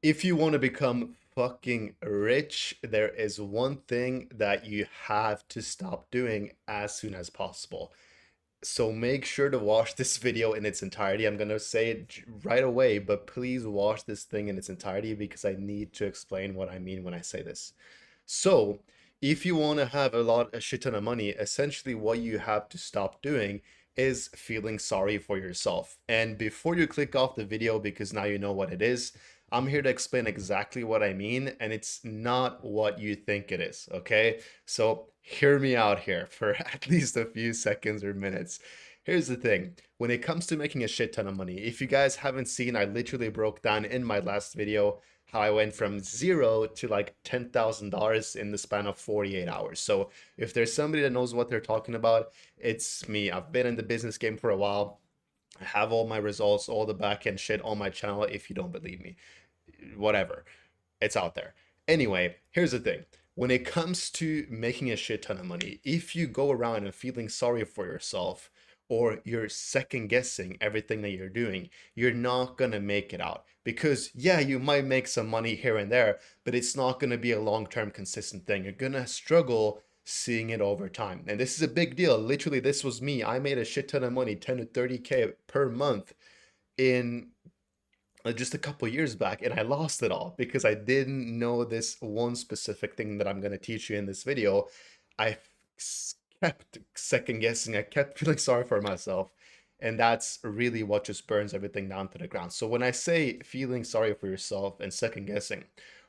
If you want to become fucking rich, there is one thing that you have to stop doing as soon as possible. So make sure to watch this video in its entirety. I'm gonna say it right away, but please watch this thing in its entirety because I need to explain what I mean when I say this. So, if you want to have a shit ton of money, essentially what you have to stop doing is feeling sorry for yourself. And before you click off the video, because now you know what it is, I'm here to explain exactly what I mean, and it's not what you think it is, okay? So, hear me out here for at least a few seconds or minutes. Here's the thing. When it comes to making a shit ton of money, if you guys haven't seen, I literally broke down in my last video how I went from zero to like $10,000 in the span of 48 hours. So if there's somebody that knows what they're talking about, it's me. I've been in the business game for a while. I have all my results, all the back end shit on my channel if you don't believe me. Whatever. It's out there. Anyway, here's the thing. When it comes to making a shit ton of money, if you go around and feeling sorry for yourself or you're second guessing everything that you're doing, you're not going to make it out. Because, yeah, you might make some money here and there, but it's not going to be a long term consistent thing. You're going to struggle seeing it over time. And this is a big deal. Literally, this was me. I made a shit ton of money, 10 to 30K per month in just a couple years back, and I lost it all because I didn't know this one specific thing that I'm going to teach you in this video. I kept second guessing, I kept feeling sorry for myself, and that's really what just burns everything down to the ground. So when I say feeling sorry for yourself and second guessing,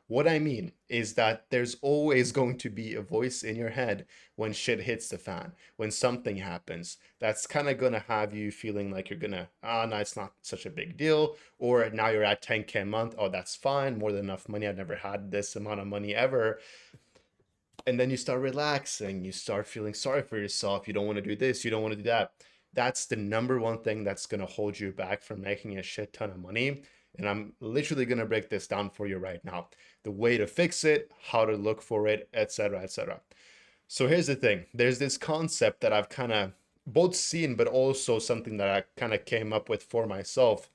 what I mean is that there's always going to be a voice in your head when shit hits the fan, when something happens, that's kind of going to have you feeling like you're going to, no, it's not such a big deal. Or now you're at 10K a month. Oh, that's fine. More than enough money. I've never had this amount of money ever. And then you start relaxing. You start feeling sorry for yourself. You don't want to do this. You don't want to do that. That's the number one thing that's going to hold you back from making a shit ton of money. And I'm literally going to break this down for you right now. The way to fix it, how to look for it, etc., etc. So here's the thing. There's this concept that I've kind of both seen, but also something that I kind of came up with for myself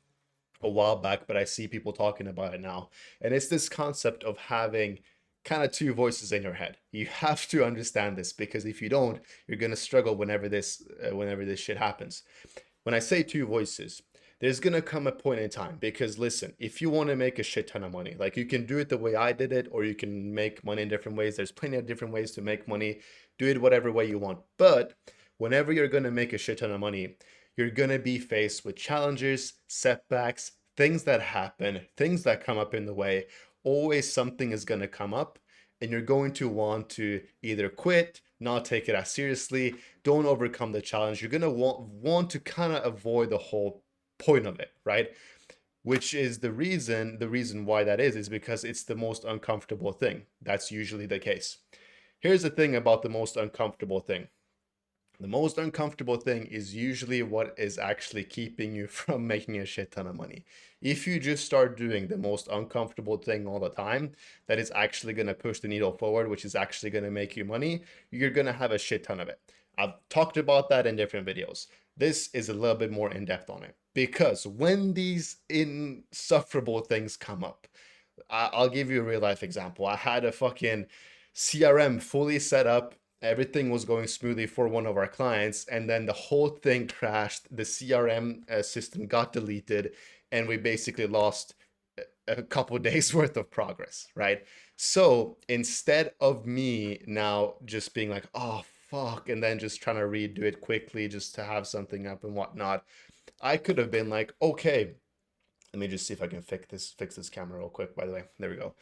a while back, but I see people talking about it now. And it's this concept of having kind of two voices in your head. You have to understand this because if you don't, you're going to struggle whenever this shit happens. When I say two voices, there's going to come a point in time because listen, if you want to make a shit ton of money, like you can do it the way I did it or you can make money in different ways. There's plenty of different ways to make money. Do it whatever way you want. But whenever you're going to make a shit ton of money, you're going to be faced with challenges, setbacks, things that happen, things that come up in the way. Always something is going to come up, and you're going to want to either quit, not take it as seriously, don't overcome the challenge. You're going to want to kind of avoid the whole point of it, right? Which is the reason why that is because it's the most uncomfortable thing. That's usually the case. Here's the thing about the most uncomfortable thing. The most uncomfortable thing is usually what is actually keeping you from making a shit ton of money. If you just start doing the most uncomfortable thing all the time, that is actually going to push the needle forward, which is actually going to make you money, you're going to have a shit ton of it. I've talked about that in different videos. This is a little bit more in depth on it because when these insufferable things come up, I'll give you a real life example. I had a fucking CRM fully set up. Everything was going smoothly for one of our clients, and then the whole thing crashed. The CRM system got deleted, and we basically lost a couple days worth of progress, right? So instead of me now just being like, oh, fuck, and then just trying to redo it quickly just to have something up and whatnot, I could have been like, okay, let me just see if I can fix this camera real quick. By the way, there we go.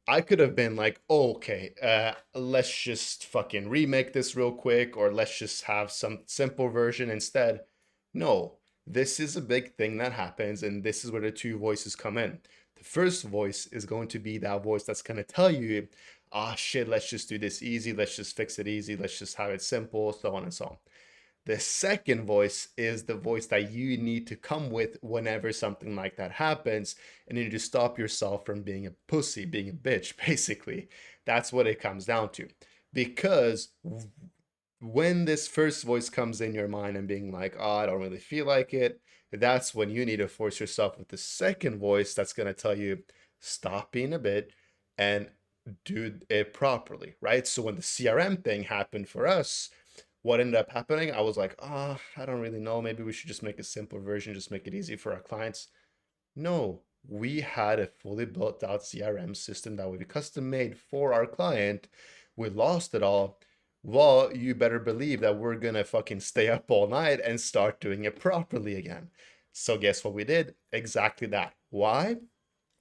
I could have been like, oh, okay, let's just fucking remake this real quick, or let's just have some simple version instead. No, this is a big thing that happens, and this is where the two voices come in. The first voice is going to be that voice that's going to tell you, ah, shit, let's just do this easy, let's just fix it easy, let's just have it simple, so on and so on. The second voice is the voice that you need to come with whenever something like that happens, and you need to stop yourself from being a pussy, being a bitch, basically. That's what it comes down to. Because when this first voice comes in your mind and being like, oh, I don't really feel like it, that's when you need to force yourself with the second voice that's going to tell you, stop being a bitch and do it properly, right? So when the CRM thing happened for us, what ended up happening, I was like, oh, I don't really know. Maybe we should just make a simple version, just make it easy for our clients. No, we had a fully built out CRM system that we custom made for our client. We lost it all. Well, you better believe that we're gonna fucking stay up all night and start doing it properly again. So guess what we did? Exactly that. Why?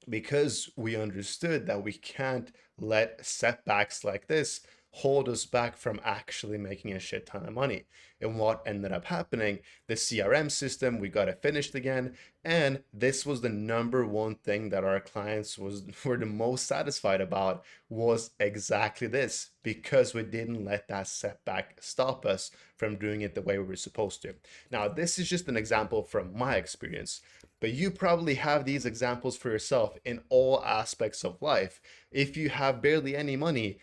Because we understood that we can't let setbacks like this hold us back from actually making a shit ton of money. And what ended up happening, the CRM system, we got it finished again. And this was the number one thing that our clients were the most satisfied about, was exactly this, because we didn't let that setback stop us from doing it the way we were supposed to. Now, this is just an example from my experience. But you probably have these examples for yourself in all aspects of life. If you have barely any money,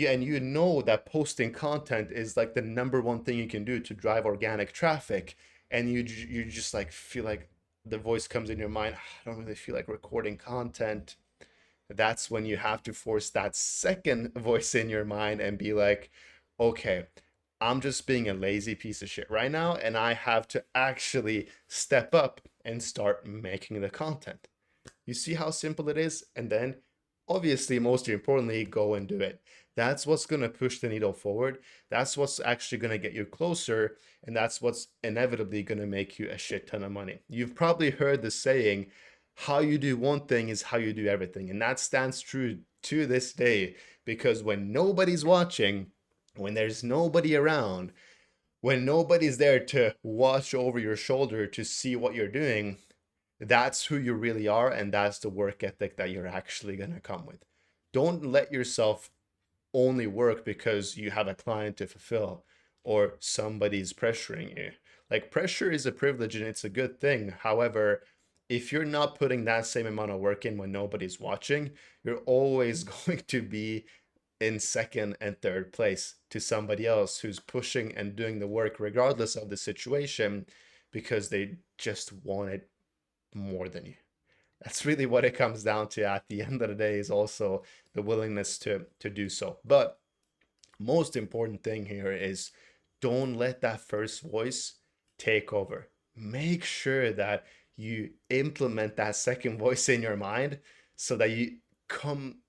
and you know that posting content is like the number one thing you can do to drive organic traffic, and you just like feel like the voice comes in your mind, I don't really feel like recording content. That's when you have to force that second voice in your mind and be like, okay, I'm just being a lazy piece of shit right now, and I have to actually step up and start making the content. You see how simple it is? And then, obviously, most importantly, go and do it. That's what's going to push the needle forward. That's what's actually going to get you closer. And that's what's inevitably going to make you a shit ton of money. You've probably heard the saying, how you do one thing is how you do everything. And that stands true to this day, because when nobody's watching, when there's nobody around, when nobody's there to watch over your shoulder to see what you're doing, that's who you really are, and that's the work ethic that you're actually going to come with. Don't let yourself only work because you have a client to fulfill or somebody's pressuring you. Like, pressure is a privilege and it's a good thing. However, if you're not putting that same amount of work in when nobody's watching, you're always going to be in second and third place to somebody else who's pushing and doing the work regardless of the situation, because they just want it more than you. That's really what it comes down to at the end of the day, is also the willingness to do so. But most important thing here is, don't let that first voice take over. Make sure that you implement that second voice in your mind, so that you come,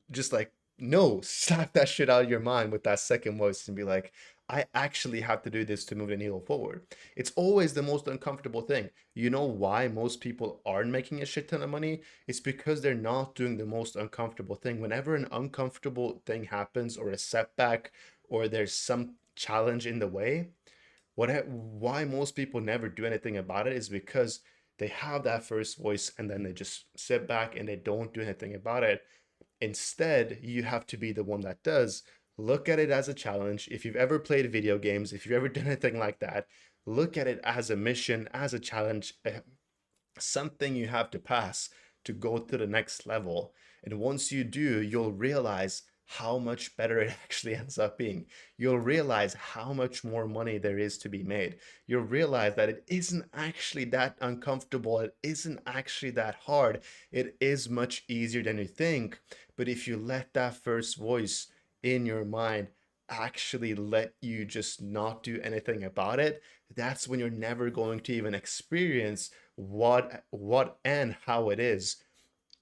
just like, no, slap that shit out of your mind with that second voice and be like, I actually have to do this to move the needle forward. It's always the most uncomfortable thing. You know why most people aren't making a shit ton of money? It's because they're not doing the most uncomfortable thing. Whenever an uncomfortable thing happens, or a setback, or there's some challenge in the way, why most people never do anything about it is because they have that first voice and then they just sit back and they don't do anything about it. Instead, you have to be the one that does. Look at it as a challenge. If you've ever played video games, if you've ever done anything like that, look at it as a mission, as a challenge, something you have to pass to go to the next level. And once you do, you'll realize how much better it actually ends up being. You'll realize how much more money there is to be made. You'll realize that it isn't actually that uncomfortable. It isn't actually that hard. It is much easier than you think. But if you let that first voice in your mind actually let you just not do anything about it, that's when you're never going to even experience what and how it is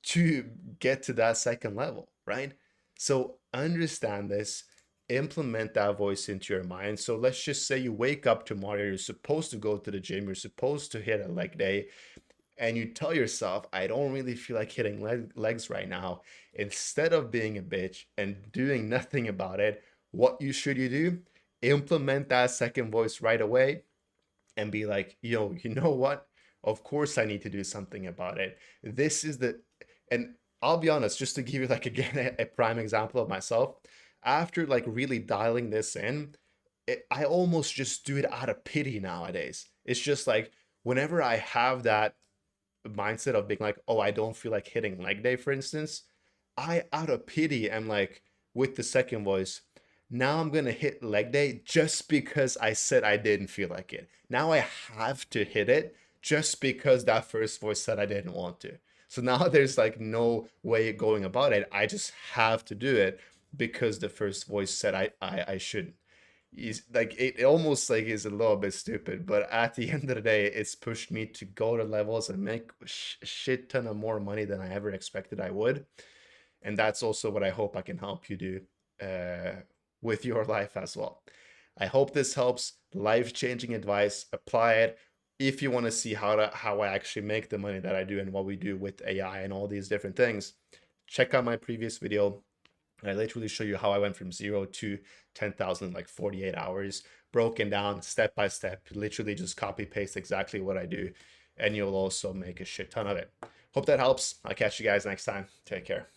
to get to that second level, right? So understand this, implement that voice into your mind. So let's just say you wake up tomorrow, you're supposed to go to the gym, you're supposed to hit a leg day, and you tell yourself, I don't really feel like hitting legs right now. Instead of being a bitch and doing nothing about it, what you do? Implement that second voice right away and be like, yo, you know what? Of course I need to do something about it. This is the, and I'll be honest, just to give you like again a prime example of myself, after like really dialing this in, I almost just do it out of pity nowadays. It's just like, whenever I have that mindset of being like, oh, I don't feel like hitting leg day, for instance, I out of pity am like, with the second voice, now I'm gonna hit leg day just because I said I didn't feel like it. Now I have to hit it just because that first voice said I didn't want to. So now there's like no way going about it. I just have to do it because the first voice said I shouldn't. Is like it almost like is a little bit stupid, but at the end of the day, it's pushed me to go to levels and make a shit ton of more money than I ever expected I would. And that's also what I hope I can help you do with your life as well. I hope this helps. Life-changing advice. Apply it. If you want to see how I actually make the money that I do and what we do with AI and all these different things, check out my previous video. I literally show you how I went from 0 to 10,000 in like 48 hours, broken down step by step. Literally just copy paste exactly what I do, and you'll also make a shit ton of it. Hope that helps. I'll catch you guys next time. Take care.